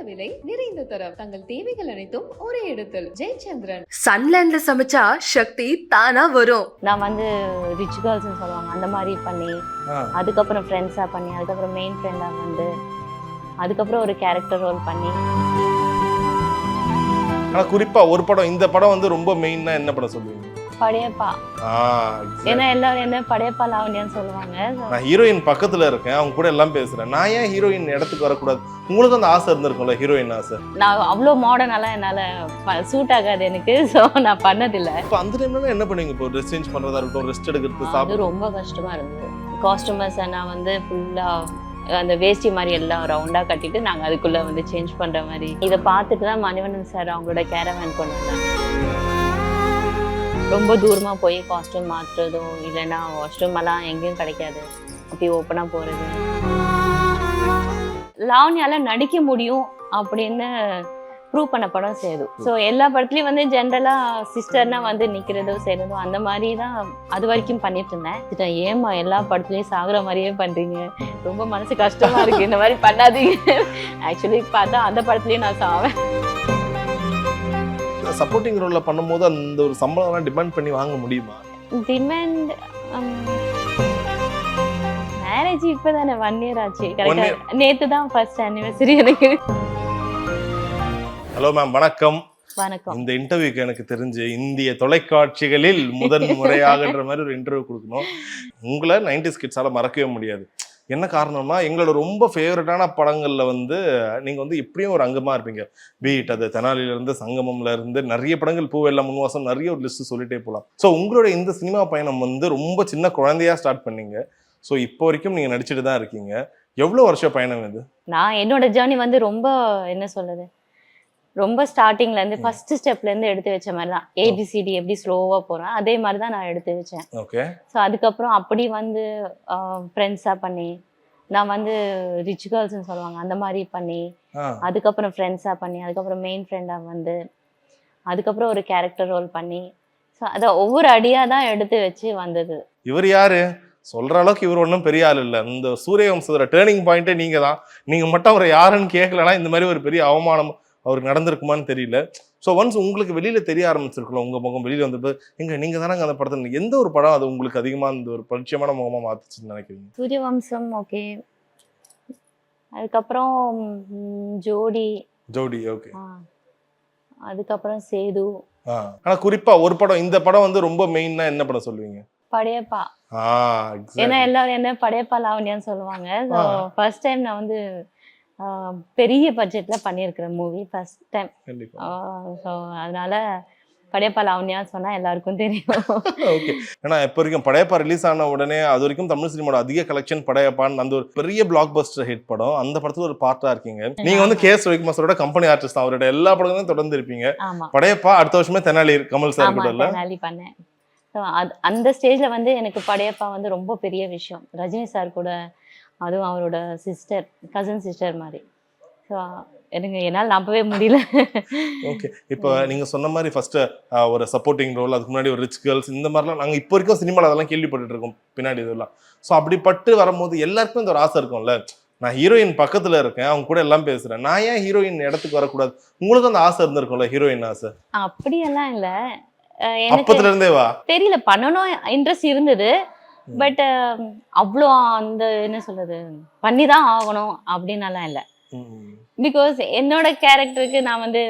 விலை நிறைந்த தரம் தங்கள் தேவைகள் அனைத்தும் ஒரே இடத்தில். ஜெயச்சந்திரன். சன்லேண்ட்ல சமைச்சா சக்தி தானா வரும். நான் வந்து ரிச் கேர்ள்ஸ்னு சொல்லுவாங்க அந்த மாதிரி பண்ணி, அதுக்கப்புறம் ஃப்ரெண்ட்ஸாக பண்ணி, அதுக்கப்புறம் மெயின் ஃப்ரெண்டாக வந்து, அதுக்கப்புறம் ஒரு கேரக்டர் ரோல் பண்ணி. ஆனால் குறிப்பாக ஒரு படம், இந்த படம் வந்து ரொம்ப மெயின்னா என்ன படம் சொல்லுவீங்க? படையப்பா. ஏன்னா எல்லாரும் என்ன படையப்பா லாவண்யான்னு சொல்லுவாங்க. நான் ஹீரோயின் பக்கத்துல இருக்கேன், அவங்க கூட எல்லாம் பேசுறேன். நான் ஏன் ஹீரோயின் இடத்துக்கு வரக்கூடாது? உங்களுக்கு அந்த ஆசை இருந்திருக்கும்ல, ஹீரோயின் ஆசை. நான் அவ்வளோ மாடர்னெல்லாம் என்னால் சூட் ஆகாது எனக்கு, ஸோ நான் பண்ணதில்லை. இப்போ அந்த டைம்ல என்ன பண்ணுவீங்க? இப்போ ட்ரெஸ் சேஞ்ச் பண்றதா இருக்கட்டும், ரெஸ்ட் எடுக்கிறது, அது ரொம்ப கஷ்டமா இருந்தது. காஸ்டியூமர்ஸை நான் வந்து ஃபுல்லாக அந்த வேஷ்டி மாதிரி எல்லாம் ரவுண்டாக கட்டிட்டு நாங்கள் அதுக்குள்ளே வந்து சேஞ்ச் பண்ணுற மாதிரி. இதை பார்த்துட்டு தான் மணிவண்ணன் சார் அவங்களோட கேரவேன் கொண்டு வந்தாங்க. ரொம்ப தூரமாக போய் காஸ்டியூம் மாற்றுறதோ இல்லைன்னா வாஷ்ரூம் எல்லாம் எங்கேயும் கிடைக்காது, அப்படி ஓப்பனாக போகிறது. லாவண்யால நடிக்க முடியும் அப்படின்னு ப்ரூவ் பண்ண படம் சேது. ஸோ எல்லா படத்துலையும் வந்து ஜென்ரலாக சிஸ்டர்னா வந்து நிற்கிறதோ செய்கிறதோ அந்த மாதிரி தான் அது வரைக்கும் பண்ணிட்டு இருந்தேன். ஏமா எல்லா படத்துலையும் சாகுற மாதிரியே பண்ணுறீங்க, ரொம்ப மனசு கஷ்டமாக இருக்குது, இந்த மாதிரி பண்ணாதீங்க. ஆக்சுவலி பார்த்தா அந்த படத்துலையும் நான் சாவேன். சப்போர்ட்டிங் ரோல்ல பண்ணும்போது அந்த ஒரு சம்பளம் டிமாண்ட் பண்ணி வாங்க முடியுமா? டிமாண்ட் மேரேஜ் இப்பதானே 1 year ஆச்சு. கரெக்டா நேத்து தான் ஃபர்ஸ்ட் ஆனிவர்சரி எனக்கு. ஹலோ மேம், வணக்கம். வணக்கம். இந்த இன்டர்வியூக்கு எனக்கு தெரிஞ்சு இந்திய தொலைக்காட்சிகளில் முதன் முறையாகன்ற மாதிரி ஒரு இன்டர்வியூ கொடுக்கணும். உங்களை 90s கிட்ஸால மறக்கவே முடியாது. என்ன காரணம்னா, எங்களோட ரொம்ப ஃபேவரட்டான படங்கள்ல வந்து நீங்க வந்து எப்படியும் ஒரு அங்கமா இருப்பீங்க. பீட் அது தெனாலில இருந்து சங்கமம்ல இருந்து நிறைய படங்கள், பூவெல்லாம் முன்வாசம், நிறைய ஒரு லிஸ்ட் சொல்லிட்டே போகலாம். ஸோ உங்களோட இந்த சினிமா பயணம் வந்து ரொம்ப சின்ன குழந்தையா ஸ்டார்ட் பண்ணீங்க. ஸோ இப்போ வரைக்கும் நீங்க நடிச்சுட்டு தான் இருக்கீங்க. எவ்வளோ வருஷம் பயணம் இது? நான் என்னோட ஜேர்னி வந்து ரொம்ப என்ன சொல்றது, ரொம்ப ஸ்டார்டிங்ல இருந்து ஃபர்ஸ்ட் ஸ்டெப்ல இருந்து எடுத்து வச்ச மாதிரி தான். ஏபிசிடி எப்படி ஸ்லோவா போறேன் அதே மாதிரி தான் நான் எடுத்து வச்சேன். ஓகே. ஸோ அதுக்கப்புறம் அப்படி வந்து ஃப்ரெண்ட்ஸாக பண்ணி, நான் வந்து ரிச் கேர்ள்ஸ்னு சொல்லுவாங்க அந்த மாதிரி பண்ணி, அதுக்கப்புறம் ஃப்ரெண்ட்ஸாக பண்ணி, அதுக்கப்புறம் மெயின் ஃப்ரெண்டாக வந்து, அதுக்கப்புறம் ஒரு கேரக்டர் ரோல் பண்ணி, ஸோ அதை ஒவ்வொரு அடியாக தான் எடுத்து வச்சு வந்தது. இவர் யாரு சொல்ற அளவுக்கு இவர் ஒன்றும் பெரிய ஆள் இல்லை. இந்த சூரியவம்சத்தோட டேர்னிங் பாயிண்டே நீங்க தான். நீங்க மட்டும் அவரை யாருன்னு கேட்கலன்னா இந்த மாதிரி ஒரு பெரிய அவமானம் அவருக்கு நடந்திருக்குமான்னு தெரியல. ஸோ ஒன்ஸ் உங்களுக்கு வெளியில தெரிய ஆரம்பிச்சிருக்கலாம், உங்க முகம் வெளியில வந்தப்போ, எங்க நீங்க தானே அந்த படத்தில் எந்த ஒரு படம் அது உங்களுக்கு அதிகமா இந்த ஒரு பரிச்சயமான முகமா மாத்துச்சுன்னு நினைக்கிறீங்க? சூரியவம்சம். ஓகே. அதுக்கப்புறம் ஜோடி. ஓகே. அதுக்கப்புறம் சேது. ஆனா குறிப்பா ஒரு படம், இந்த படம் வந்து ரொம்ப மெயின்னா என்ன படம் சொல்லுவீங்க? படையப்பா. ஏன்னா எல்லாரும் என்ன படையப்பா லாவண்யான்னு சொல்லுவாங்க. ஸோ ஃபர்ஸ்ட் டைம் நான் வந்து பெரிய பட்ஜெட்ல பண்ணியிருக்கிற மூவி ஃபர்ஸ்ட் டைம். ஸோ அதனால படையப்பா லாவண்யா சொன்னா எல்லாருக்கும் தெரியும். ஓகே. ஏன்னா இப்போ வரைக்கும் படையப்பா ரிலீஸ் ஆன உடனே அது வரைக்கும் தமிழ் சினிமாவோட அதிக கலெக்ஷன் படையப்பான்னு அந்த ஒரு பெரிய பிளாக் பஸ்டர் ஹிட் படம். அந்த படத்துல ஒரு பார்ட்டா இருக்கீங்க நீங்க. வந்து கேஎஸ் ரவிக்குமாரோட கம்பெனி ஆர்டிஸ்ட் தான். அவரோட எல்லா படங்களும் தொடர்ந்து இருப்பீங்க. படையப்பா அடுத்த வருஷமே தெனாலி கமல் சார் கூட தெனாலி பண்ணேன். ஸோ அந்த ஸ்டேஜ்ல வந்து எனக்கு படையப்பா வந்து ரொம்ப பெரிய விஷயம். ரஜினி சார் கூட, அதுவும் அவரோட சிஸ்டர், கசின் சிஸ்டர் மாதிரி. ஸோ எனக்கு என்னால் நம்பவே முடியல. ஓகே. இப்போ நீங்க சொன்ன மாதிரி ஃபர்ஸ்ட் ஒரு சப்போர்ட்டிங் ரோல், அதுக்கு முன்னாடி ஒரு ரிச் கேர்ள்ஸ், இந்த மாதிரிலாம் நாங்கள் இப்போ வரைக்கும் சினிமாவில் அதெல்லாம் கேள்விப்பட்டு இருக்கோம் பின்னாடி இதெல்லாம். ஸோ அப்படிப்பட்டு வரும்போது எல்லாருக்குமே இந்த ஒரு ஆசை இருக்கும்ல, நான் ஹீரோயின் பக்கத்துல இருக்கேன், அவங்க கூட எல்லாம் பேசுறேன், நான் ஏன் ஹீரோயின் இடத்துக்கு வரக்கூடாது? உங்களுக்கு அந்த ஆசை இருந்திருக்கும்ல, ஹீரோயின் ஆசை? அப்படியெல்லாம் இல்லை, அப்பத்துல இருந்தே வா தெரியல, பண்ணணும் இன்ட்ரெஸ்ட் இருந்தது. பட் அவ்வளோ அந்த என்ன சொல்றது, பண்ணிதான் ஆகணும் அப்படின்னலாம் இல்லை. பிகாஸ் என்னோட கேரக்டருக்கு நான் வந்து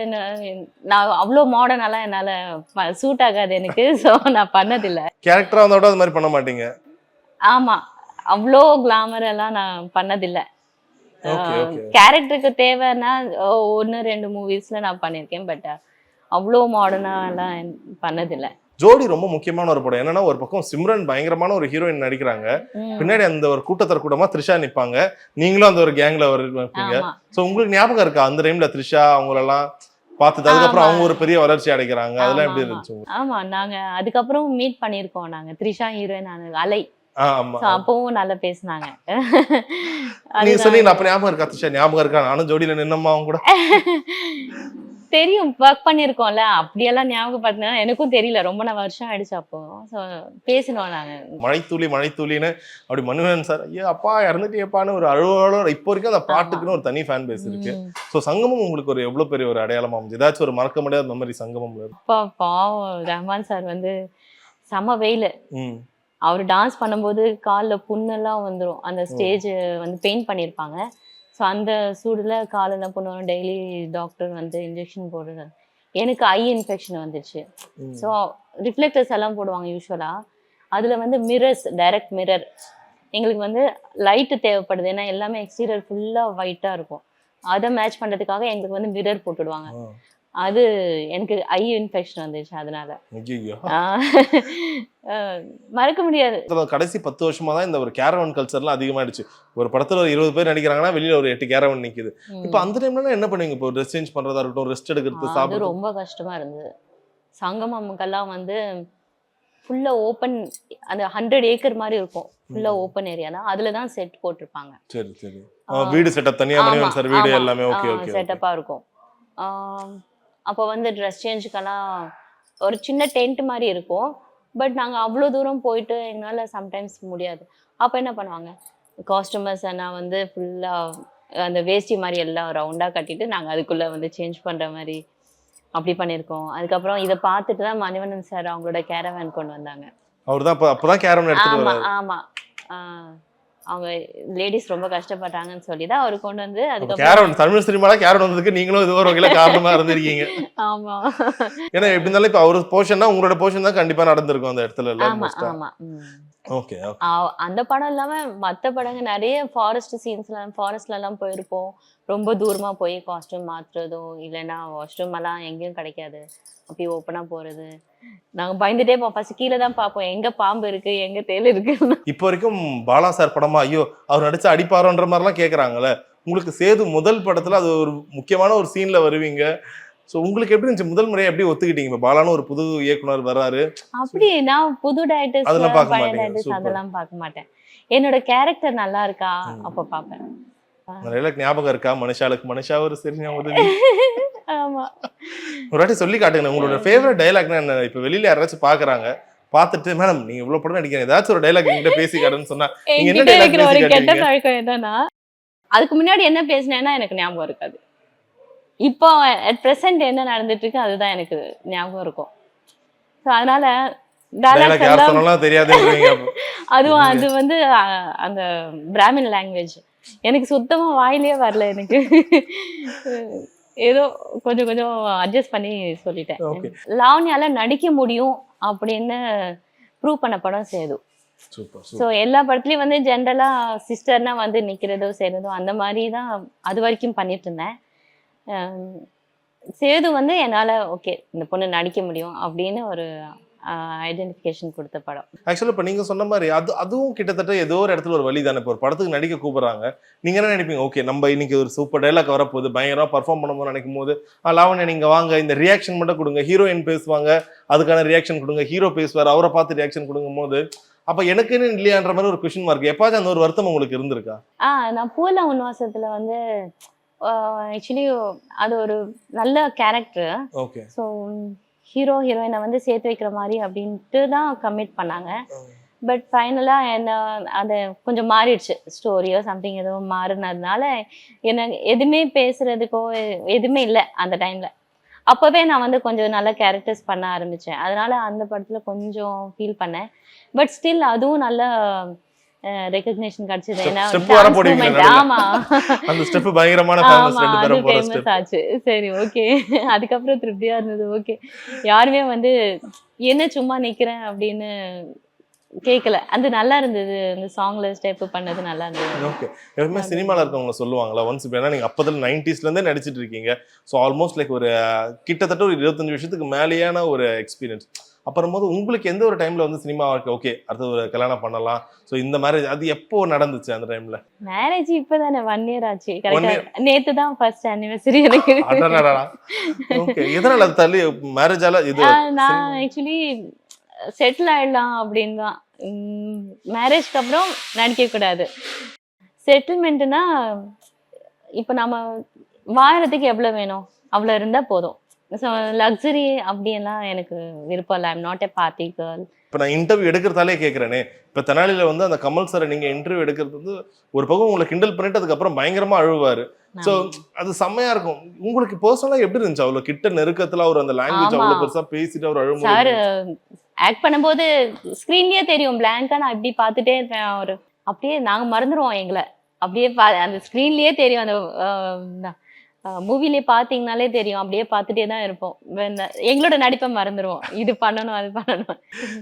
நான் அவ்வளோ மாடர்னெல்லாம் என்னால் சூட் ஆகாது எனக்கு, ஸோ நான் பண்ணதில்லை. கேரக்டரா வந்தோட அது மாதிரி பண்ண மாட்டீங்க? ஆமா, அவ்வளோ கிளாமர் எல்லாம் நான் பண்ணதில்லை. கேரக்டருக்கு தேவைன்னா 1-2 மூவிஸ்ல நான் பண்ணியிருக்கேன். பட் அவ்வளோ மாடர்னா எல்லாம் பண்ணதில்லை. ஜோடி ரொம்ப முக்கியமான ஒரு படம். என்னன்னா, ஒரு பக்கம் சிம்ரன் பயங்கரமான ஒரு ஹீரோயின் நடிக்கிறாங்க, பின்னாடி அந்த ஒரு கூட்டத்தர் கூட்டமா த்ரிஷா நிப்பாங்க, நீங்களும் அந்த ஒரு கேங்ல இருப்பீங்க. சோ உங்களுக்கு ஞாபகம் இருக்கா அந்த டைம்ல த்ரிஷா அவங்களெல்லாம் பார்த்துட்டு அதுக்கப்புறம் அவங்க ஒரு பெரிய வளர்ச்சி அடைக்கிறாங்க, அதெல்லாம் எப்படி இருந்துச்சு? ஆமா, நாங்க அதுக்கப்புறம் மீட் பண்ணிருக்கோம். நாங்க த்ரிஷா ஹீரோயின் அலை, அப்பவும் நல்லா பேசினாங்க. நீங்க சொன்னீங்க அப்ப ஞாபகம் இருக்கா? த்ரிஷா ஞாபகம் இருக்கா? நானும் ஜோடியில நின்னம்மா அவங்க கூட தெரியும், ஒர்க் பண்ணிருக்கோம்ல, அப்படியெல்லாம் ஞாபகப்படுத்தினா எனக்கும் தெரியல, ரொம்ப வருஷம் ஆயிடுச்சு. அப்போ ஸோ பேசினோம் நாங்கள். மழைத்துளின்னு அப்படி மணிவண்ணன் சார் ஐயா அப்பா இறந்துட்டேப்பான்னு ஒரு அழுவோட இப்போ வரைக்கும் அந்த பாட்டுக்குன்னு ஒரு தனி ஃபேன் பேஸ் இருக்கு. ஸோ சங்கமம் உங்களுக்கு ஒரு எவ்வளவு பெரிய ஒரு அடையாளமா அமைஞ்சு ஏதாச்சும் ஒரு மறக்க முடியாத மெமரி சங்கமம்ல? அப்பா பாவம் ரஹ்மான் சார் வந்து செம வெயில். அவர் டான்ஸ் பண்ணும்போது காலில் புண்ணெல்லாம் வந்துடும். அந்த ஸ்டேஜ் வந்து பெயிண்ட் பண்ணியிருப்பாங்க. ஸோ அந்த சூடில் காலெல்லாம் புண்ணு வரும். டெய்லி டாக்டர் வந்து இன்ஜெக்ஷன் போடுறது. எனக்கு ஐ இன்ஃபெக்ஷன் வந்துடுச்சு. ஸோ ரிஃப்ளெக்டர்ஸ் எல்லாம் போடுவாங்க யூஸ்வலாக. அதில் வந்து மிரர்ஸ், டைரக்ட் மிரர் எங்களுக்கு வந்து லைட்டு தேவைப்படுது. ஏன்னா எல்லாமே எக்ஸ்டீரியர் ஃபுல்லாக ஒயிட்டாக இருக்கும். அதை மேட்ச் பண்ணுறதுக்காக எங்களுக்கு வந்து மிரர் போட்டுடுவாங்க. அது எனக்கு ஐ இன்ஃபெக்ஷன் வந்துச்சு. அதனால மறக்க முடியாது. கடைசி 10 வருஷமா தான் இந்த ஒரு கேரவன் கல்ச்சர்லாம் அதிகமாயிடுச்சு. ஒரு படத்துல ஒரு 20 பேர் நடிக்கிறாங்கன்னா வெளியில ஒரு 8 கேரவன் நிக்குது. இப்போ அந்த டைம்ல என்ன பண்ணுவீங்க? இப்போ ட்ரெஸ் சேஞ்ச் பண்றதா இருக்கட்டும், ரெஸ்ட் எடுக்கிறது, சாப்பிடுறது ரொம்ப கஷ்டமா இருந்தது. சங்கமம்க்கெல்லாம் வந்து ஃபுல்லா ஓப்பன், அந்த 100 ஏக்கர் மாதிரி இருக்கும். ஃபுல்லா ஓப்பன் ஏரியா தான். அதுல தான் செட் போட்டிருப்பாங்க. சரி சரி. வீடு செட்டப் தனியா மணிவண்ணன் சார் வீடு எல்லாமே ஓகே ஓகே செட்டப்பா இருக்கும். அப்போ வந்து ட்ரெஸ் சேஞ்சுக்கெல்லாம் ஒரு சின்ன டென்ட் மாதிரி இருக்கும். பட் நாங்கள் அவ்வளோ தூரம் போயிட்டு எங்களால் சம்டைம்ஸ் முடியாது. அப்போ என்ன பண்ணுவாங்க, காஸ்டியூமர்ஸ் நான் வந்து ஃபுல்லாக அந்த வேஷ்டி மாதிரி எல்லாம் ரவுண்டாக கட்டிட்டு நாங்கள் அதுக்குள்ளே வந்து சேஞ்ச் பண்ணுற மாதிரி அப்படி பண்ணியிருக்கோம். அதுக்கப்புறம் இதை பார்த்துட்டு தான் மணிவண்ணன் சார் அவங்களோட கேரவேன் கொண்டு வந்தாங்க. அவர் தான் அப்போதான் கேரவேன் எடுத்துட்டு வராரு. ஆமாம் அவங்க லேடிஸ் ரொம்ப கஷ்டப்பட்டாங்கன்னு சொல்லி தான் அவர் கொண்டு வந்து அதுக்கப்புறம் தமிழ் சினிமால கேரவன் வந்ததுக்கு நீங்களும் இது ஒரு வகையில காரணமா இருந்திருக்கீங்க. ஆமா. ஏன்னா எப்படி இருந்தாலும் இப்ப அவரு போர்ஷன்னா உங்களோட போர்ஷன் தான் கண்டிப்பா நடந்திருக்கும் அந்த இடத்துல எல்லாம். ஆமா. ஓகே. அந்த படம் இல்லாம மத்த படங்க நிறைய ஃபாரஸ்ட்ல எல்லாம் போயிருப்போம். ரொம்ப தூரமா போய் காஸ்டியூம் மாத்துறதோ இல்லைன்னா வாஷ்ரூம் எல்லாம் எங்கேயும் கிடைக்காது. அப்படி ஓப்பனா போறது நாங்க பயந்துட்டே ஃபர்ஸ்ட் கீழே தான் பார்ப்போம், எங்க பாம்பு இருக்கு எங்க தேல் இருக்கு. இப்போ வரைக்கும் பாலா சார் படமா ஐயோ அவர் நடிச்சு அடிப்பாரோன்ற மாதிரிலாம் கேட்குறாங்கல்ல. உங்களுக்கு சேது முதல் படத்துல அது ஒரு முக்கியமான ஒரு சீன்ல வருவீங்க. ஸோ உங்களுக்கு எப்படி இருந்துச்சு? முதல் முறையை எப்படி ஒத்துக்கிட்டீங்க? இப்போ பாலான்னு ஒரு புது இயக்குனர் வர்றாரு. அப்படி நான் புது டைரக்டர்ஸ் அதெல்லாம் பார்க்க மாட்டேன். என்னோட கேரக்டர் நல்லா இருக்கா அப்ப பாப்பேன். ஞாபகம் இருக்கா மனுஷா ஒரு சரியா உதவி? ஆமா. ஒரு வாட்டி சொல்லி காட்டுங்க உங்களோட ஃபேவரட் டைலாக்னா என்ன? இப்ப வெளியில யாராச்சும் பாக்குறாங்க, பார்த்துட்டு மேடம் நீங்க இவ்வளவு படம் நடிக்கிறீங்க, ஏதாச்சும் ஒரு டைலாக் என்கிட்ட பேசி காட்டுன்னு சொன்னா நீங்க என்ன டைலாக் பேசி காட்டுவீங்க? கெட்ட பழக்கம் என்னன்னா அதுக்கு முன்னாடி என்ன பேசினேன்னா எனக்கு ஞாபகம் இருக்காது. இப்போ அட் பிரசன்ட் என்ன நடந்துட்டு இருக்கு அதுதான் எனக்கு ஞாபகம் இருக்கும். ஸோ அதனால டைலாக் யார் சொன்னாலும் தெரியாதுன்றீங்க. அதுவும் அது வந்து அந்த பிராமின் லாங்குவேஜ் எனக்கு சுத்தமா வாயிலே வரல. எனக்கு ஏதோ கொஞ்சம் அட்ஜஸ்ட் பண்ணி சொல்லிட்டேன். லாவண்யால நடிக்க முடியும் அப்படின்னு ப்ரூவ் பண்ண படம் சேது. ஸோ எல்லா படத்துலயும் வந்து ஜென்ரலா சிஸ்டர்னா வந்து நிக்கிறதோ செய்யறதோ அந்த மாதிரி தான் அது வரைக்கும் பண்ணிட்டு இருந்தேன். சேது வந்து என்னால ஓகே இந்த பொண்ணு நடிக்க முடியும் அப்படின்னு ஒரு ஐடென்டிஃபிகேஷன் கொடுத்த படம். ஆக்சுவலா இப்ப நீங்க சொன்ன மாதிரி அதுவும் கிட்டத்தட்ட ஏதோ ஒரு இடத்துல ஒரு வழி தானே. இப்போ ஒரு படத்துக்கு நடிக்க கூப்பிடுறாங்க, நீங்க என்ன நினைப்பீங்க? ஓகே நம்ம இன்னைக்கு ஒரு சூப்பர் டைலாக் வரப்போகுது, பயங்கரமா பர்ஃபார்ம் பண்ணும்போது நினைக்கும் போது லாவண்யா நீங்க வாங்க இந்த ரியாக்ஷன் மட்டும் கொடுங்க, ஹீரோயின் பேசுவாங்க அதுக்கான ரியாக்ஷன் கொடுங்க, ஹீரோ பேசுவார் அவரை பார்த்து ரியாக்ஷன் கொடுக்கும் போது அப்ப எனக்குன்னு இல்லையான்ற மாதிரி ஒரு கொஸ்டின் மார்க் எப்பாச்சும் அந்த ஒரு வருத்தம் உங்களுக்கு இருந்திருக்கா? நான் பூல உன்வாசத்துல வந்து ஆக்சுவலி அது ஒரு நல்ல கேரக்டர். ஓகே. ஸோ ஹீரோ ஹீரோயினை வந்து சேர்த்து வைக்கிற மாதிரி அப்படின்ட்டு தான் கமிட் பண்ணாங்க. பட் ஃபைனலாக என்ன அதை கொஞ்சம் மாறிடுச்சு, ஸ்டோரியோ சம்திங் ஏதோ மாறினதுனால எனக்கு எதுவுமே பேசுறதுக்கோ எதுவுமே இல்லை அந்த டைமில். அப்போவே நான் வந்து கொஞ்சம் நல்ல கேரக்டர்ஸ் பண்ண ஆரம்பித்தேன். அதனால அந்த படத்தில் கொஞ்சம் ஃபீல் பண்ணேன். பட் ஸ்டில் அதுவும் நல்ல ரெகக்னிஷன் கிடைச்சது. ஆமா அந்த ஸ்டெப் பயங்கரமான ஃபேமஸ் ஆச்சு. சரி ஓகே, அதுக்கப்புறம் திருப்தியா இருந்தது. ஓகே, யாருமே வந்து என்ன சும்மா நிக்கிறேன் அப்படின்னு கேட்கல. அது நல்லா இருந்தது. அந்த சாங்ல ஸ்டெப் பண்ணது நல்லா இருந்தது. ஓகே. எப்பவுமே சினிமால இருக்கவங்க சொல்லுவாங்களா ஒன்ஸ் இப்போ நீங்க அப்போதுல 90s இருந்தே நடிச்சிட்டு இருக்கீங்க. ஸோ ஆல்மோஸ்ட் லைக் ஒரு கிட்டத்தட்ட ஒரு 25 வருஷத்துக்கு மேலேயான ஒரு எக்ஸ்பீரியன்ஸ். அப்புறம் போது உங்களுக்கு எந்த ஒரு டைம்ல வந்து சினிமா ஓகே அடுத்து ஒரு கல்யாணம் பண்ணலாம், ஸோ இந்த மேரேஜ் அது எப்போ நடந்துச்சு? அந்த டைம்ல மேரேஜ் இப்பதானே 1 year ஆச்சு. நேத்து தான் ஃபர்ஸ்ட் anniversary எனக்கு. ஓகே. எதனால அது தள்ளி மேரேஜால இது? நான் ஆக்சுவலி செட்டில் ஆயிடலாம் அப்படின்னு தான். மேரேஜ்க்கு அப்புறம் நடிக்க கூடாது. செட்டில்மெண்ட்னா இப்போ நம்ம வாழறதுக்கு எவ்வளவு வேணும் அவ்வளோ இருந்தா போதும். ஸோ லக்ஸரி அப்படியெல்லாம் எனக்கு விருப்பம் இல்லை. I'm not a party girl. இப்போ நான் இன்டர்வியூ எடுக்கிறதாலே கேட்குறேனே, இப்போ தெனாலியில் வந்து அந்த கமல் சாரை நீங்கள் இன்டர்வியூ எடுக்கிறது வந்து ஒரு பக்கம் உங்களை கிண்டல் பண்ணிட்டு அதுக்கப்புறம் பயங்கரமாக அழுவார். ஸோ அது செம்மையா இருக்கும். உங்களுக்கு பர்சனலாக எப்படி இருந்துச்சு? அவ்வளோ கிட்ட நெருக்கத்தில் அவர் அந்த லாங்குவேஜ் அவ்வளோ பெருசாக பேசிட்டு அவர் அழும்போது? சார் ஆக்ட் பண்ணும்போது ஸ்க்ரீன்லயே தெரியும், பிளாங்கா நான் இப்படி பார்த்துட்டே இருப்பேன். அவர் அப்படியே நாங்கள் மறந்துடுவோம் எங்களை, அப்படியே அந்த ஸ்க்ரீன்லயே தெரியும். அந்த மூவிலே பார்த்தீங்கனாலே தெரியும், அப்படியே பார்த்துட்டே தான் இருப்போம். எங்களோட நடிப்பை மறந்துடுவோம், இது பண்ணணும் அது பண்ணணும்.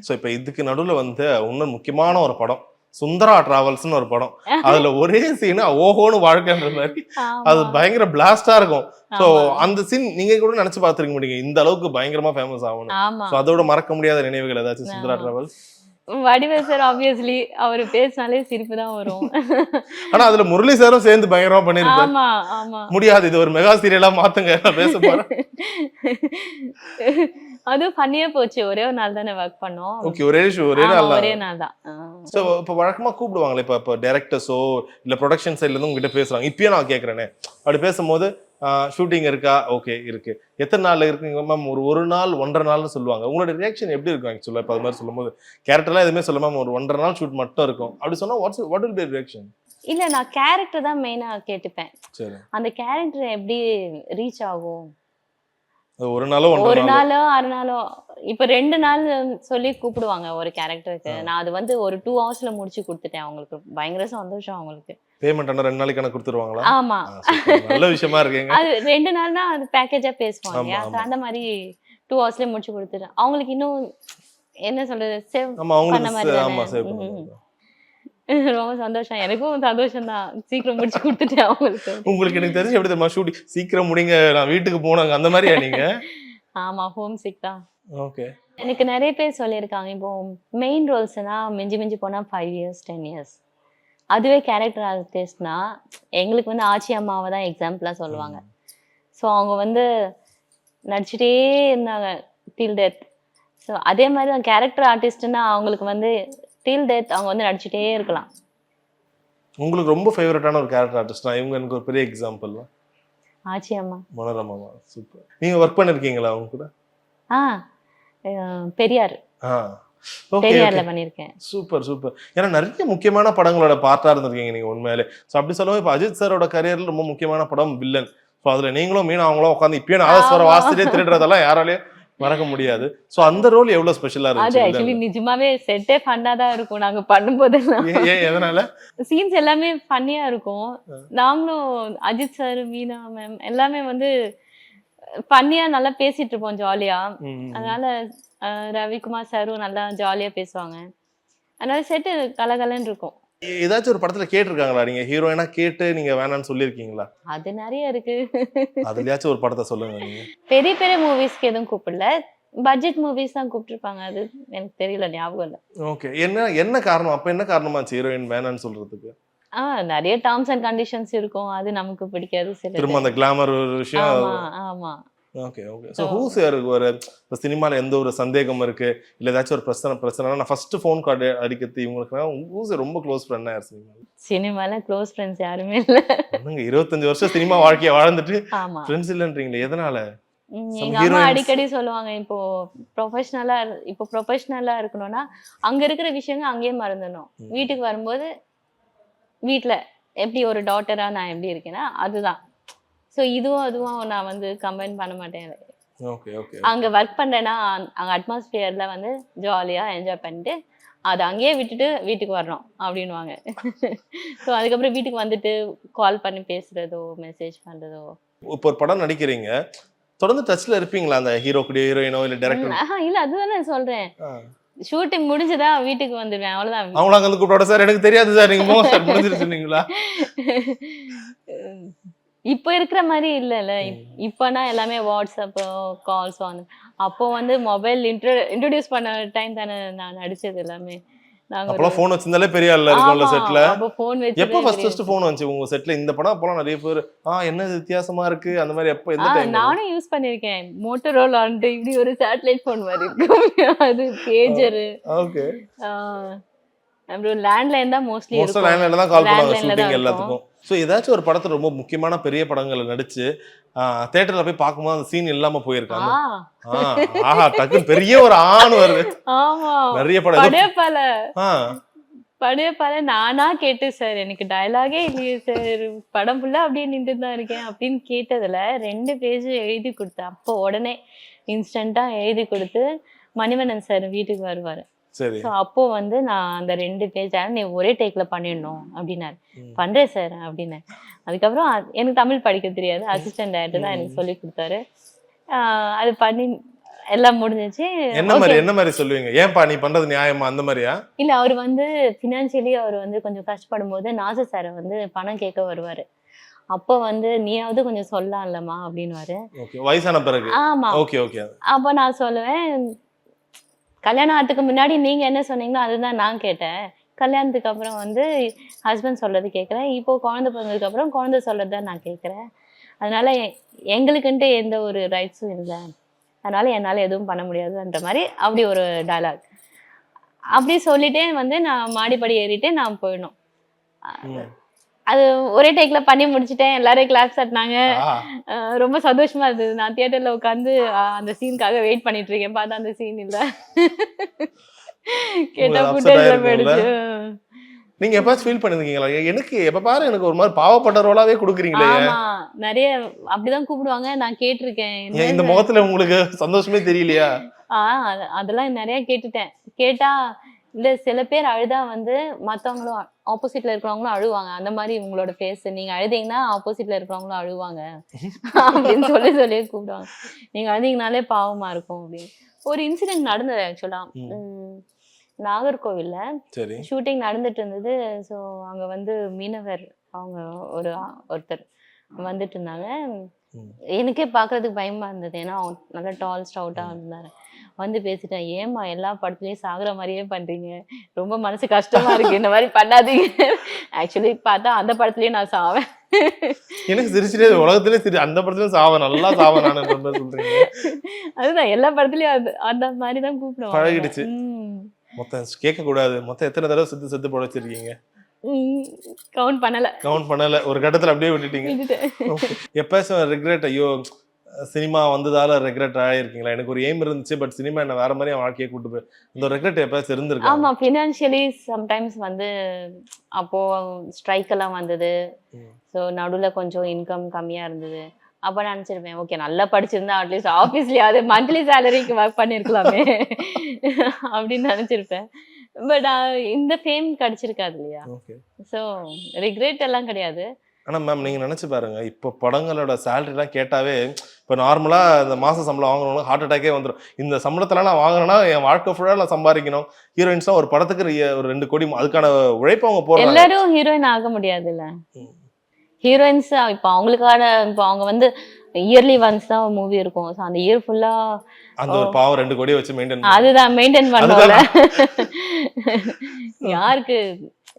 ஸோ இப்போ இதுக்கு நடுவில் வந்து இன்னும் முக்கியமான ஒரு படம் சுந்தரா டிராவல்ஸ்னு ஒரு படம். அதுல ஒரே சீனு ஓஹோன்னு வாழ்க்கைன்ற மாதிரி அது பயங்கர பிளாஸ்டா இருக்கும். சோ அந்த சீன் நீங்க கூட நினைச்சு பாத்துருக்க மாட்டீங்க, இந்த அளவுக்கு பயங்கரமா ஃபேமஸ் ஆகணும். சோ அதோட மறக்க முடியாத நினைவுகள் ஏதாச்சும் Sundara travels? Vadivel sir obviously, அவர் பேசினாலே சிரிப்பு தான் வரும். ஆனா அதுல முரளி சாரும் சேர்ந்து பயங்கரமா பண்ணிருப்பாரு. ஆமா ஆமா, முடியாது இது ஒரு மெகா சீரியலா மாத்துங்க நான் பேச போறேன். அதுவும் பண்ணியே போச்சு, ஒரே ஒரு நாள் தானே ஒர்க் பண்ணோம். ஓகே, ஒரே நாள் தான். சோ இப்ப வழக்கமா கூப்பிடுவாங்களே, இப்ப டைரக்டர்ஸோ இல்ல ப்ரொடக்ஷன் சைட்ல இருந்து உங்ககிட்ட பேசுறாங்க, இப்பயே நான் கேக்குறேனே, அப்படி பேசும்போது ஷூட்டிங் இருக்கா? ஓகே இருக்கு. எத்தனை நாள் இருக்குங்க மேம்? ஒரு நாள் 1.5 நாள்னு சொல்லுவாங்க. உங்களோட ரியாக்ஷன் எப்படி இருக்கும் ஆக்சுவலா? இப்போ அது மாதிரி சொல்லும்போது கேரக்டர்லாம் எதுவுமே சொல்ல மேம், ஒரு 1.5 நாள் ஷூட் மட்டும் இருக்கும் அப்படி சொன்னா வாட் வில் பி ரியாக்ஷன்? இல்ல, நான் கேரக்டர் தான் மெயினா கேட்டுப்பேன். சரி, அந்த கேரக்டர் எப்படி ரீச் ஆகும்? ஒரு நாளோ 6 நாளோ இப்ப 2 நாள் சொல்லி கூப்பிடுவாங்க ஒரு கேரக்டருக்கு. நான் அது வந்து ஒரு 2 ஹவர்ஸ்ல முடிச்சு கொடுத்துட்டேன். அவங்களுக்கு பயங்கர சந்தோஷம். அவங்களுக்கு பேமெண்ட் 2 நாளைக்கு கணக்கு கொடுத்துருவாங்களா? ஆமா, நல்ல விஷயமா இருக்கீங்க. அது 2 நாள்னா அது பேக்கேஜா பேசுவாங்க. அந்த மாதிரி 2 ஹவர்ஸ்ல முடிச்சு கொடுத்துட்டேன். அவங்களுக்கு இன்னும் என்ன சொல்றது, சேவ் பண்ண மாதிரி ரொம்ப சந்தோஷம். எனக்கும் சந்தோஷம் தான், சீக்கிரம் முடிச்சு கொடுத்துட்டேன் அவங்களுக்கு. உங்களுக்கு எனக்கு தெரிஞ்சு எப்படி தெரியுமா, ஷூட்டிங் சீக்கிரம் முடிங்க நான் வீட்டுக்கு போனாங்க அந்த மாதிரியா நீங்க? ஆமா, ஹோம் சிக் தான். ஓகே, எனக்கு நிறைய பேர் சொல்லியிருக்காங்க, இப்போ மெயின் ரோல்ஸ்னா மிஞ்சி போனா 5 years 10 years. அதுவே கேரக்டர் ஆர்டிஸ்ட்னா எங்களுக்கு வந்து ஆச்சி அம்மாவை தான் எக்ஸாம்பிளா சொல்லுவாங்க. ஸோ அவங்க வந்து நடிச்சுட்டே இருந்தாங்க டில் டெத். ஸோ அதே மாதிரி தான் கேரக்டர் ஆர்டிஸ்ட்னா அவங்களுக்கு வந்து டில் டெத் அவங்க வந்து நடிச்சுட்டே இருக்கலாம். உங்களுக்கு ரொம்ப ஃபேவரட்டான ஒரு கேரக்டர் ஆர்டிஸ்ட்னா இவங்க எனக்கு ஒரு பெரிய எக்ஸாம்பிள் ஆச்சி அம்மா, மனோரமா. சூப்பர். நீங்க ஒர்க் பண்ணிருக்கீங்களா அவங்க கூட? பெரியார், பெரியார்ல பண்ணிருக்கேன். Super super. ஏன்னா நிறைய முக்கியமான படங்களோட பார்ட்டா இருந்திருக்கீங்க நீங்க உண்மையிலே. ஸோ அப்படி சொல்லுவோம், இப்போ அஜித் சாரோட கரியர்ல ரொம்ப முக்கியமான படம் வில்லன். ஸோ அதுல நீங்களும் மீன் அவங்களும் உட்காந்து இப்பயே நாதஸ்வரம் வாசிட்டே திருடுறதெல்லாம் யாராலையும் மறக்க முடியாது. சோ அந்த ரோல் எவ்வளவு ஸ்பெஷலா இருந்துச்சு? அது एक्चुअली நிஜமாவே செட்டே ஃபன்னா தான் இருக்கும். நாங்க பண்ணும்போதெல்லாம் எதனால சீன்ஸ் எல்லாமே ஃபன்னியா இருக்கும். நாங்களும் அஜித் சார், மீனா மேம் எல்லாமே வந்து ஃபன்னியா நல்லா பேசிட்டு இருப்போம், ஜாலியா. அதனால ரவிக்குமார் சாரும் நல்லா ஜாலியா பேசுவாங்க. அதனால செட்டு கலகலன்னு இருக்கும். ஏதாச்சும் ஒரு படத்துல கேட்டிருக்காங்களா நீங்க ஹீரோயினா கேட்டு நீங்க வேணாம்னு சொல்லிருக்கீங்களா? அது நிறைய இருக்கு. அதுலயாச்சும் ஒரு படத்தை சொல்லுங்க நீங்க. பெரிய பெரிய மூவிஸ்க்கு எதுவும் கூப்பிடல, பட்ஜெட் மூவிஸ் தான் கூப்பிட்டுருப்பாங்க. அது எனக்கு தெரியல, ஞாபகம் இல்லை. ஓகே, என்ன காரணம்? அப்ப என்ன காரணமாச்சு ஹீரோயின் வேணாம்னு சொல்றதுக்கு? நிறைய டர்ம்ஸ் அண்ட் கண்டிஷன்ஸ் இருக்கும், அது நமக்கு பிடிக்காது. சில திரும்ப அந்த கிளாமர் விஷயம். ஆமா. Okay okay. ஸோ ஹூஸ் யாருக்கு ஒரு சினிமாவில் எந்த ஒரு சந்தேகம் இருக்கு இல்லை ஏதாச்சும் ஒரு பிரச்சனை நான் ஃபர்ஸ்ட் ஃபோன் கார்டு அடிக்கிறது இவங்களுக்கு ஹூஸ் ரொம்ப க்ளோஸ் ஃப்ரெண்ட் யார் சினிமால? க்ளோஸ் ஃப்ரெண்ட்ஸ் யாருமே இல்லை. 25 வருஷம் சினிமா வாழ்க்கையை வாழ்ந்துட்டு ஃப்ரெண்ட்ஸ் இல்லைன்றீங்களே, எதனால? எங்க அம்மா அடிக்கடி சொல்லுவாங்க, இப்போ ப்ரொஃபஷனலா இருக்கணும்னா அங்க இருக்கிற விஷயங்கள் அங்கேயே மறந்துடணும். வீட்டுக்கு வரும்போது வீட்டுல எப்படி ஒரு டாட்டரா நான் எப்படி இருக்கேன்னா அதுதான். ஸோ இதுவும் அதுவும் நான் வந்து கம்பைன் பண்ண மாட்டேன். அங்கே ஒர்க் பண்ணுறேன்னா அங்கே அட்மாஸ்பியரில் வந்து ஜாலியாக என்ஜாய் பண்ணிட்டு அதை அங்கேயே விட்டுட்டு வீட்டுக்கு வரணும் அப்படின்வாங்க. ஸோ அதுக்கப்புறம் வீட்டுக்கு வந்துட்டு கால் பண்ணி பேசுகிறதோ மெசேஜ் பண்ணுறதோ. இப்போ ஒரு படம் நடிக்கிறீங்க, தொடர்ந்து டச்ல இருப்பீங்களா அந்த ஹீரோ கூட, ஹீரோயினோ இல்லை டைரக்டர்? இல்லை, அதுதான் நான் சொல்கிறேன். ஷூட்டிங் முடிஞ்சதா வீட்டுக்கு வந்துடுவேன், அவ்வளோதான். அவங்களாம் வந்து கூப்பிட சார் எனக்கு தெரியாது சார் நீங்க போங்க சார் முடிஞ்சிருச்சுங்களா? இப்போ இருக்கிற மாதிரி இல்லைல்ல. இப்போனா எல்லாமே வாட்ஸ்அப் கால்ஸ் வந்து. அப்போ வந்து மொபைல் இன்ட்ரோடியூஸ் பண்ண டைம் தானே நான் நடிச்சது எல்லாமே. அப்பலாம் ஃபோன் வச்சிருந்தாலே பெரிய ஆளா இருக்கும்ல செட்ல. அப்போ ஃபோன் வச்சு எப்போ ஃபர்ஸ்ட் ஃபோன் வந்துச்சு உங்க செட்ல? இந்த படம் அப்பலாம் நிறைய பேர் என்ன வித்தியாசமா இருக்கு அந்த மாதிரி எப்போ எந்த டைம்? நானும் யூஸ் பண்ணிருக்கேன். மோட்டோரோலா இப்படி ஒரு சேட்டலைட் ஃபோன் மாதிரி இருக்கும், அது பேஜர். ஓகே. அப்புறம் லேண்ட்லைன் தான் மோஸ்ட்லி இருக்கும். லேண்ட்லைன்ல தான் கால் பண்ணுவாங்க ஷூட்டிங் எல்லாத்துக்கும். ஸோ ஏதாச்சும் ஒரு படத்துல ரொம்ப முக்கியமான பெரிய படங்களை நடிச்சு தியேட்டர்ல போய் பார்க்கும்போது அந்த சீன் இல்லாம போயிருக்காங்க. ஆஹா டக்குன்னு பெரிய ஒரு ஆண் வருது. ஆமா நிறைய படம் படையப்பால நானா கேட்டேன் சார், எனக்கு டயலாகே இல்லையே சார், படம் ஃபுல்லா அப்படியே நின்று தான் இருக்கேன் அப்படின்னு கேட்டதுல 2 பேஜ் எழுதி கொடுத்தேன். அப்போ உடனே இன்ஸ்டன்டா எழுதி கொடுத்து மணிவண்ணன் சார் வீட்டுக்கு வருவாரு. சரி. ஸோ அப்போ வந்து நான் அந்த 2 பேஜ் நீ ஒரே டேக்ல பண்ணிடணும் அப்படின்னாரு. பண்றேன் சார் அப்படின்னு. அதுக்கப்புறம் எனக்கு தமிழ் படிக்க தெரியாது, அசிஸ்டன்ட் டைரக்டர் தான் எனக்கு சொல்லி கொடுத்தாரு. அது பண்ணி எல்லாம் முடிஞ்சிச்சு. என்ன மாதிரி சொல்லுவீங்க? ஏன்பா நீ பண்றது நியாயமா அந்த மாதிரியா? இல்ல, அவர் வந்து பினான்சியலி அவர் வந்து கொஞ்சம் கஷ்டப்படும் போது நாசர் சாரை வந்து பணம் கேட்க வருவாரு. அப்போ வந்து நீயாவது கொஞ்சம் சொல்லலாம்லமா அப்படின்னுவாரு. வயசான பிறகு. ஆமா. அப்போ நான் சொல்லுவேன், கல்யாணத்துக்கு முன்னாடி நீங்க என்ன சொன்னீங்களோ அதுதான் நான் கேட்டேன், கல்யாணத்துக்கு அப்புறம் வந்து ஹஸ்பண்ட் சொல்றது கேட்குறேன், இப்போ குழந்தை பிறந்ததுக்கு அப்புறம் குழந்தை சொல்றது தான் நான் கேட்குறேன். அதனால எங்களுக்குன்ட்டு எந்த ஒரு ரைட்ஸும் இல்லை, அதனால என்னால் எதுவும் பண்ண முடியாதுன்ற மாதிரி அப்படி ஒரு டயலாக். அப்படி சொல்லிட்டே வந்து நான் மாடிப்படி ஏறிட்டு நான் போயிடணும். அது ஒரே டேக்ல பண்ணி முடிச்சுட்டேன். எல்லாரும் கிளாப்ஸ் தட்டினாங்க. ரொம்ப சந்தோஷமா இருந்தது. நான் தியேட்டர்ல உட்காந்து அந்த சீனுக்காக வெயிட் பண்ணிட்டு இருக்கேன். பார்த்தா அந்த சீன் இல்ல. கேட்டா ஃபுட்டேஜ்ல போயிடுச்சு. நீங்க எப்ப ஃபீல் பண்ணிருக்கீங்களா? எனக்கு எப்ப பாரு எனக்கு ஒரு மாதிரி பாவப்பட்ட ரோலாவே கொடுக்குறீங்களே. ஆமா, நிறைய அப்படிதான் கூப்பிடுவாங்க. நான் கேட்டிருக்கேன். இந்த முகத்துல உங்களுக்கு சந்தோஷமே தெரியலையா? அதெல்லாம் நிறைய கேட்டுட்டேன். கேட்டா இல்ல சில பேர் அழுதா வந்து மத்தவங்களும் ஆப்போசிட்ல இருக்கிறவங்களும் அழுவாங்க. அந்த மாதிரி உங்களோட ஃபேஸ், நீங்க அழுதீங்கன்னா ஆப்போசிட்ல இருக்கிறவங்களும் அழுவாங்க அப்படின்னு சொல்லி கூப்பிடுவாங்க. நீங்க அழுதீங்கனாலே பாவமா இருக்கும் அப்படின்னு. ஒரு இன்சிடென்ட் நடந்தது ஆக்சுவலா. நாகர்கோவில்ல ஷூட்டிங் நடந்துட்டு இருந்தது. ஸோ அங்க வந்து மீனவர் அவங்க ஒருத்தர் வந்துட்டு இருந்தாங்க. எனக்கே பாக்குறதுக்கு பயமா இருந்தது, ஏன்னா நல்லா டால் ஸ்டவுட்டா இருந்தாரு. வந்து பேசிட்டேன், ஏமா எல்லா படத்துலயும் சாகுற மாதிரியே பண்றீங்க, ரொம்ப மனசு கஷ்டமா இருக்கு, இந்த மாதிரி பண்ணாதீங்க. ஆக்சுவலி பார்த்தா அந்த படத்துலயும் நான் சாவேன். எனக்கு சிரிச்சிட்டே உலகத்திலே அந்த படத்துலயும் சாவேன், நல்லா சாவேன் நான் சொல்றீங்க. அதுதான் எல்லா படத்துலயும் அந்த மாதிரிதான் கூப்பிடுவாங்க. பழகிடுச்சு. மொத்தம் கேட்க கூடாது. மொத்தம் எத்தனை தடவை செத்து போட வச்சிருக்கீங்க? கவுண்ட் பண்ணல. ஒரு கட்டத்துல அப்படியே விட்டுட்டீங்க. எப்ப ரெக்ரெட், ஐயோ சினிமா வந்ததால ரெக்ரெட் ஆயிருக்கீங்களா? எனக்கு ஒரு எய்ம் இருந்துச்சு, பட் சினிமா என்ன வேற மாதிரி வாழ்க்கையை கூட்டு போய் இந்த ஒரு ரெக்ரெட் எப்ப இருந்திருக்கு? ஆமா, பினான்சியலி சம்டைம்ஸ் வந்து அப்போ ஸ்ட்ரைக் எல்லாம் வந்தது. ஸோ நடுவுல கொஞ்சம் இன்கம் கம்மியா இருந்தது. அப்ப நினைச்சிருப்பேன், ஓகே நல்லா படிச்சிருந்தா அட்லீஸ்ட் ஆஃபீஸ்லயாவது மந்த்லி சேலரிக்கு ஒர்க் பண்ணிருக்கலாமே அப்படின்னு நினைச்சிருப்பேன். பட் இந்த ஃபேம் கிடைச்சிருக்காது இல்லையா? ஸோ ரிக்ரெட் எல்லாம் கிடையாது. ஆனா மேம் நீங்க நினைச்சு பாருங்க, இப்போ படங்களோட சேலரி எல்லாம் கேட்டாவே இப்போ நார்மலா இந்த மாச சம்பளம் வாங்கணும் ஹார்ட் அட்டாக்கே வந்துடும். இந்த சம்பளத்துல நான் வாங்கினா என் வாழ்க்கை ஃபுல்லா நான் சம்பாதிக்கணும். ஹீரோயின்ஸ் ஒரு படத்துக்கு ஒரு 2 கோடி அதுக்கான உழைப்பு அவங்க போறாங்க. எல்லாரும் ஹீரோயின் ஆக முடியாதுல்ல. ஹீரோயின்ஸ் இப்போ அவங்களுக்கான இப்போ அவங்க வந்து இயர்லி ஒன்ஸ் தான் மூவி இருக்கும். ஸோ அந்த இயர் ஃபுல்லா அந்த ஒரு பாவம் 2 கோடி வச்சு மெயின்டைன் அதுதான் மெயின்டைன் பண்ணல. யாருக்கு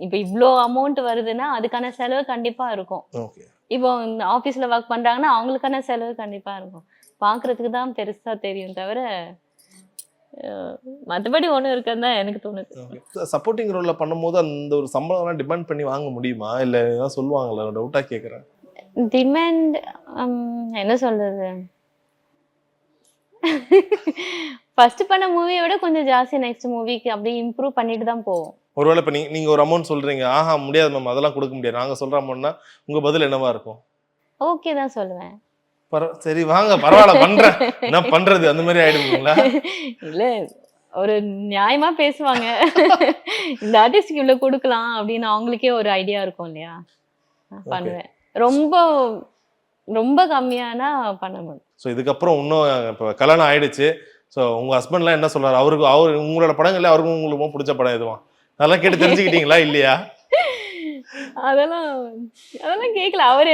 இப்ப இவ்ளோ அமௌண்ட் வருதுன்னா அதுக்கான செலவு கண்டிப்பா இருக்கும். இப்போ ஆபீஸ்ல ஒர்க் பண்றாங்கன்னா அவங்களுக்கான செலவு கண்டிப்பா இருக்கும். பாக்குறதுக்கு தான் பெருசா தெரியும் தவிர மற்றபடி ஒண்ணு இருக்குன்னு தான் எனக்கு தோணுது. சப்போர்ட்டிங் ரோல்ல பண்ணும்போது அந்த ஒரு சம்பளம் டிமாண்ட் பண்ணி வாங்க முடியுமா? இல்ல ஏதாவது சொல்லுவாங்களா? டவுட்டா கேக்குறேன். டிமாண்ட் என்ன சொல்றது, ஃபர்ஸ்ட் பண்ண மூவியை விட கொஞ்சம் ஜாஸ்தி நெக்ஸ்ட் மூவிக்கு அப்படியே இம்ப்ரூவ் பண்ணிட்டு தான் போவோம். ஒருவேளை இப்ப நீங்க ஒரு அமௌண்ட் சொல்றீங்க, ஆஹா முடியாது மேம் அதெல்லாம் கொடுக்க முடியாது, நாங்க சொல்ற அமௌண்ட்னா உங்க பதில் என்னவா இருக்கும்? ஓகே தான் சொல்லுவேன். சரி வாங்க பரவாயில்ல பண்றேன், என்ன பண்றது அந்த மாதிரி ஆயிடுவீங்களா? இல்ல ஒரு நியாயமா பேசுவாங்க. இந்த ஆர்டிஸ்ட்க்கு இவ்வளவு கொடுக்கலாம் அப்படின்னு அவங்களுக்கே ஒரு ஐடியா இருக்கும் இல்லையா? பண்ணுவேன். ரொம்ப ரொம்ப கம்மியானா பண்ண மாட்டேன். ஸோ இதுக்கப்புறம் இன்னும் இப்போ கல்யாணம் ஆயிடுச்சு. ஸோ உங்க ஹஸ்பண்ட்லாம் என்ன சொல்றாரு? அவரு உங்களோட படங்கள்ல அவருக்கும் உங்களுக்கு பிடிச்ச படம் எதுவும் அதெல்லாம் கேட்டு தெரிஞ்சுக்கிட்டீங்களா இல்லையா? அதெல்லாம் கேட்கல. அவரு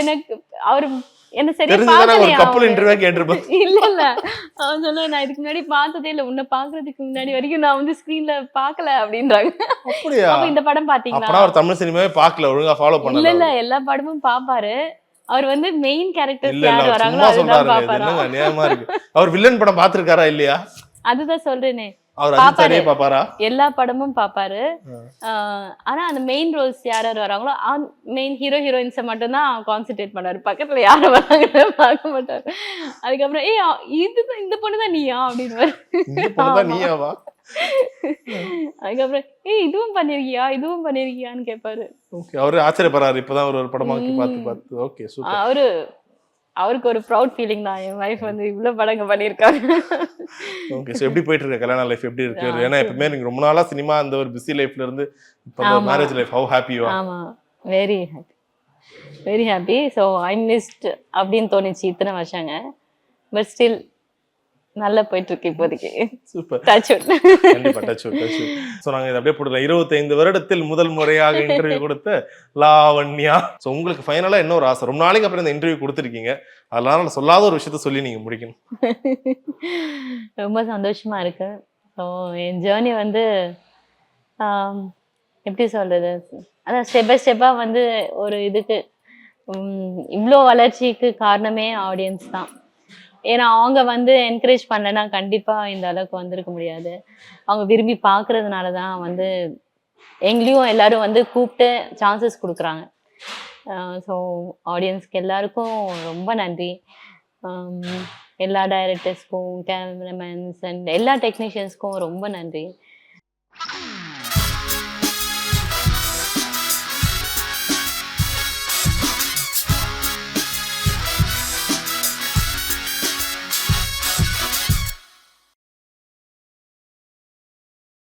என்ன சரியா ஒரு கப்பல் இன்டர்வியூ கேட்டிருப்பேன். இல்ல அவன் சொல்ல, நான் இதுக்கு முன்னாடி பார்த்ததே இல்ல, உன்னை பாக்குறதுக்கு முன்னாடி வரைக்கும் நான் வந்து ஸ்கிரீன்ல பாக்கல அப்படின்றாங்க. அப்படியா? இந்த படம் பாத்தீங்களா? அப்பனா அவர் தமிழ் சினிமாவே பார்க்கல, ஒழுங்கா ஃபாலோ பண்ணல. இல்ல எல்லா படமும் பாப்பாரு. அவர் வந்து மெயின் கேரக்டர்ஸ் யார் வராங்களோ அதுதான் பாப்பாரு. என்னங்க நியாயமா இருக்கு. அவர் வில்லன் படம் பாத்துர்க்காரா இல்லையா? அதுதான் சொல்றேனே, அவர் அஜித் பாப்பாரு. சாரே பாப்பாரா? எல்லா படமும் பாப்பாரு. ஆனா அந்த மெயின் ரோல்ஸ் யார் யார் வராங்களோ மெயின் ஹீரோயின்ஸை மட்டும் தான் கான்சென்ட்ரேட் பண்ணாரு. பக்கத்துல யாரும் வராங்கன்னு பார்க்க மாட்டாரு. அதுக்கப்புறம் இதுதான் இந்த பொண்ணு தான் நீயா அப்படின்னு இந்த பொண்ணுதான் நீயாவா? அதுக்கப்புறம் இதுவும் பண்ணிருக்கியான்னு கேட்பாரு. ஓகே, அவரு ஆச்சரியப்படுறாரு இப்பதான் ஒரு படமாக்கி பார்த்து. Okay, super. அவருக்கு ஒரு ப்ரௌட் ஃபீலிங் தான், என் வைஃப் வந்து இவ்வளவு படங்க பண்ணியிருக்காங்க. ஓகே, சோ எப்படி போயிட்டு இருக்கு கல்யாண லைஃப், எப்படி இருக்கு? ஏன்னா எப்பவுமே நீங்க ரொம்ப நாளா சினிமா அந்த ஒரு பிஸி லைஃப்ல இருந்து இப்போ marriage life, how happy you are? ஆமா, very happy. So I missed அப்படின்னு தோணுச்சு இத்தனை வருஷங்க. பட் ஸ்டில் நல்லா போயிட்டு இருக்கு இப்போதைக்கு. சூப்பர், டச் கண்டிப்பா டச். சோ நாங்க இதை அப்படியே போடலாம். 25 வருடத்தில் முதல் முறையாக இன்டர்வியூ கொடுத்த லாவண்யா. சோ உங்களுக்கு ஃபைனலா என்ன ஒரு ஆசை? ரொம்ப நாளைக்கு அப்புறம் இந்த இன்டர்வியூ கொடுத்துருக்கீங்க, அதனால சொல்லாத ஒரு விஷயத்த சொல்லி நீங்க முடிக்கணும். ரொம்ப சந்தோஷமா இருக்கு. ஸோ என் ஜேர்னி வந்து எப்படி சொல்றது, அதான் ஸ்டெப் பை ஸ்டெப்பா வந்து ஒரு இதுக்கு இவ்வளோ வளர்ச்சிக்கு காரணமே ஆடியன்ஸ் தான். ஏன்னா அவங்க வந்து என்கரேஜ் பண்ணலன்னா கண்டிப்பா இந்த அளவுக்கு வந்திருக்க முடியாது. அவங்க விரும்பி பார்க்கறதுனால தான் வந்து எங்களையும் எல்லாரும் வந்து கூப்பிட்டு சான்சஸ் கொடுக்குறாங்க. ஸோ ஆடியன்ஸ்க்கு எல்லாருக்கும் ரொம்ப நன்றி. எல்லா டைரக்டர்ஸ்க்கும், கேமராமேன்ஸ் அண்ட் எல்லா டெக்னீஷியன்ஸ்க்கும் ரொம்ப நன்றி.